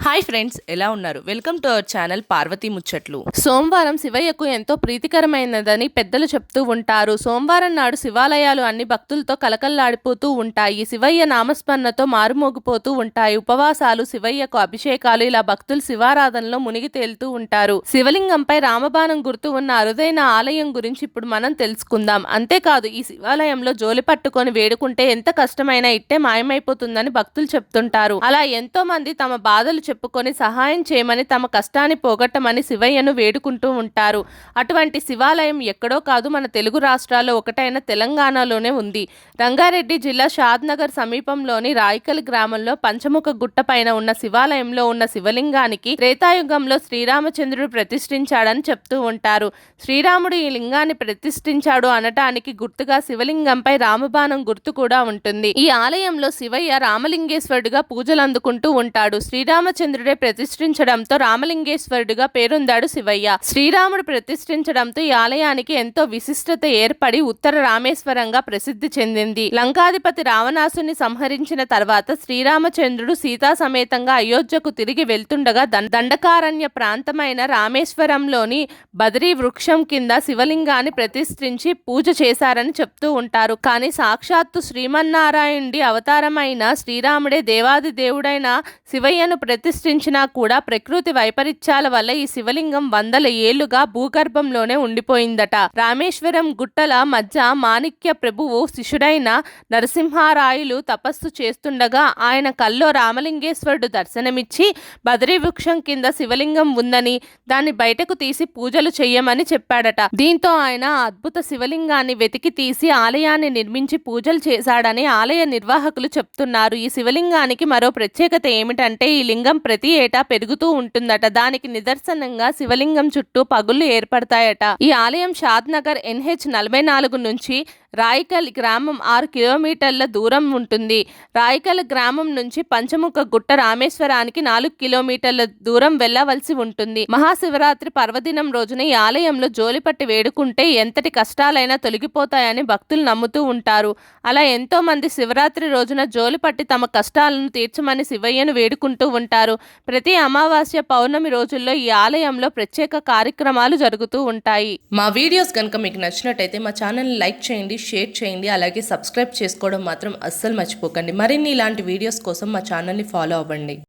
Hi friends, ఎలా ఉన్నారు? Welcome to our channel Parvati ముచ్చట్లు. సోమవారం శివయ్యకు ఎంతో ప్రీతికరమైనదని పెద్దలు చెప్తూ ఉంటారు. సోమవారం నాడు శివాలయాలు అన్ని భక్తులతో కలకల్లాడిపోతూ ఉంటాయి. శివయ్య నామస్మరణతో మారుమోగిపోతూ ఉంటాయి. ఉపవాసాలు, శివయ్యకు అభిషేకాలు, ఇలా భక్తులు శివారాధనలో మునిగి తేలుతూ ఉంటారు. శివలింగంపై రామబాణం గుర్తు ఉన్న అరుదైన ఆలయం గురించి ఇప్పుడు మనం తెలుసుకుందాం. అంతేకాదు, ఈ శివాలయంలో జోలి పట్టుకొని వేడుకుంటే ఎంత కష్టమైనా ఇట్టే మాయమైపోతుందని భక్తులు చెప్తుంటారు. అలా ఎంతో మంది తమ బాధలు చెప్పుకొని సహాయం చేయమని, తమ కష్టాన్ని పోగొట్టమని శివయ్యను వేడుకుంటూ ఉంటారు. అటువంటి శివాలయం ఎక్కడో కాదు, మన తెలుగు రాష్ట్రాల్లో ఒకటైన తెలంగాణలోనే ఉంది. రంగారెడ్డి జిల్లా షాద్నగర్ సమీపంలోని రాయికల్ గ్రామంలో పంచముఖ గుట్ట పైన ఉన్న శివాలయంలో ఉన్న శివలింగానికి త్రేతాయుగంలో శ్రీరామచంద్రుడు ప్రతిష్ఠించాడని చెప్తూ ఉంటారు. శ్రీరాముడు ఈ లింగాన్ని ప్రతిష్ఠించాడు అనటానికి గుర్తుగా శివలింగంపై రామబాణం గుర్తు కూడా ఉంటుంది. ఈ ఆలయంలో శివయ్య రామలింగేశ్వరుడుగా పూజలు అందుకుంటూ ఉంటాడు. శ్రీరామచంద్రుడే ప్రతిష్ఠించడంతో రామలింగేశ్వరుడుగా పేరొందాడు శివయ్య. శ్రీరాముడు ప్రతిష్ఠించడంతో ఈ ఆలయానికి ఎంతో విశిష్టత ఏర్పడి ఉత్తర రామేశ్వరంగా ప్రసిద్ధి చెందింది. లంకాధిపతి రావణాసుని సంహరించిన తర్వాత శ్రీరామచంద్రుడు సీతా సమేతంగా అయోధ్యకు తిరిగి వెళ్తుండగా దండకారణ్య ప్రాంతమైన రామేశ్వరంలోని బదరీ వృక్షం కింద శివలింగాన్ని ప్రతిష్ఠించి పూజ చేశారని చెప్తూ ఉంటారు. కానీ సాక్షాత్తు శ్రీమన్నారాయణుడి అవతారమైన శ్రీరాముడే దేవాది దేవుడైన శివయ్యను ప్రతిష్ఠించినా కూడా ప్రకృతి వైపరీత్యాల వల్ల ఈ శివలింగం వందల ఏళ్లుగా భూగర్భంలోనే ఉండిపోయిందట. రామేశ్వరం గుట్టల మధ్య మాణిక్య ప్రభువు శిష్యుడైన నరసింహారాయులు తపస్సు చేస్తుండగా ఆయన కల్లో రామలింగేశ్వరుడు దర్శనమిచ్చి బదరీ వృక్షం కింద శివలింగం ఉందని, దాన్ని బయటకు తీసి పూజలు చెయ్యమని చెప్పాడట. దీంతో ఆయన అద్భుత శివలింగాన్ని వెతికి తీసి ఆలయాన్ని నిర్మించి పూజలు చేశాడని ఆలయ నిర్వాహకులు చెప్తున్నారు. ఈ శివలింగానికి మరో ప్రత్యేకత ఏమిటంటే ఈ లింగం ప్రతి ఏటా పెరుగుతూ ఉంటుందట. దానికి నిదర్శనంగా శివలింగం చుట్టూ పగుళ్లు ఏర్పడతాయట. ఈ ఆలయం షాద్నగర్ NH 44 నుంచి రాయికల్ గ్రామం 6 కిలోమీటర్ల దూరం ఉంటుంది. రాయికల్ గ్రామం నుంచి పంచముఖ గుట్ట రామేశ్వరానికి 4 కిలోమీటర్ల దూరం వెళ్లవలసి ఉంటుంది. మహాశివరాత్రి పర్వదినం రోజున ఈ ఆలయంలో జోలిపట్టి వేడుకుంటే ఎంతటి కష్టాలైనా తొలగిపోతాయని భక్తులు నమ్ముతూ ఉంటారు. అలా ఎంతో మంది శివరాత్రి రోజున జోలిపట్టి తమ కష్టాలను తీర్చమని శివయ్యను వేడుకుంటూ ఉంటారు. ప్రతి అమావాస్య, పౌర్ణమి రోజుల్లో ఈ ఆలయంలో ప్రత్యేక కార్యక్రమాలు జరుగుతూ ఉంటాయి. మా వీడియోస్ కనుక మీకు నచ్చినట్టయితే మా ఛానల్ని లైక్ చేయండి, షేర్ చేయండి, అలాగే సబ్స్క్రైబ్ చేసుకోవడం మాత్రం అస్సలు మర్చిపోకండి. మరిన్ని ఇలాంటి వీడియోస్ కోసం మా ఛానల్ని ఫాలో అవ్వండి.